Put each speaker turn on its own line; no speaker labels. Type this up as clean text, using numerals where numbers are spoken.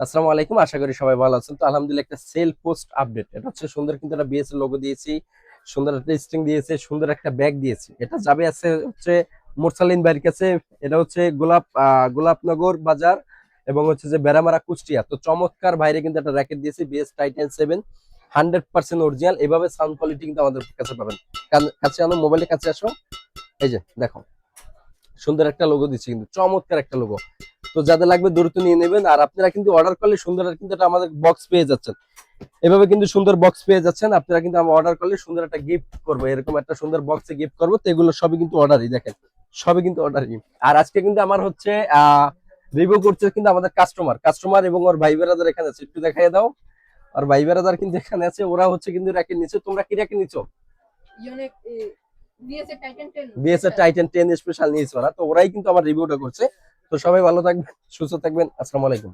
আসসালামু আলাইকুম, আশা করি সবাই ভালো আছেন। তো আলহামদুলিল্লাহ একটা সেল পোস্ট আপডেট। এটা হচ্ছে সুন্দর কিন্তু একটা বিএস এর লোগো দিয়েছি, সুন্দর একটা স্ট্রিং দিয়েছে, সুন্দর একটা ব্যাগ দিয়েছি। এটা যাবে আছে হচ্ছে মোরসালিন ভাইয়ের কাছে। এটা হচ্ছে গোলাপনগর বাজার এবং হচ্ছে যে বেড়ামারা কুষ্টিয়া। তো চমৎকার বাইরে কিন্তু একটা র্যাকেট দিয়েছি বিএস টাইটান 7, 100% অরিজিনাল। এভাবে সাউন্ড কোয়ালিটি কিন্তু আমাদের কাছে পাবেন। কাছে আনো, মোবাইলের কাছে আসো, এই যে দেখো সুন্দর একটা লোগো দিচ্ছি, কিন্তু চমৎকার একটা লোগো। তো যাদের লাগবে দ্রুত নিয়ে নেবেন। আর আপনারা কিন্তু অর্ডার করলে সুন্দর কিন্তু একটা আমাদের বক্স পেয়ে যাচ্ছেন। এভাবে কিন্তু সুন্দর বক্স পেয়ে যাচ্ছেন। আপনারা কিন্তু আমরা অর্ডার করলে সুন্দর একটা গিফট করবো, এরকম একটা সুন্দর বক্সে গিফট করবো। তো এগুলো সবই কিন্তু অর্ডারই, দেখেন সবই কিন্তু অর্ডারই। আর আজকে কিন্তু আমার হচ্ছে রিভিউ করছে কিন্তু আমাদের কাস্টমার এবং ওর ভাই বেরাদার এখানে আছে, একটু দেখাই দাও। আর ভাই বেরাদার কিন্তু এখানে আছে, ওরা হচ্ছে কিন্তু র্যাকের নিচে। তোমরা কি র্যাকের নিচো? বিএসএ টাইটান 10 স্পেশাল নিয়েছে ওরা, তো ওরাই কিন্তু আমার রিভিউটা করছে। তো সবাই ভালো থাকবেন, সুস্থ থাকবেন, আসসালামু আলাইকুম।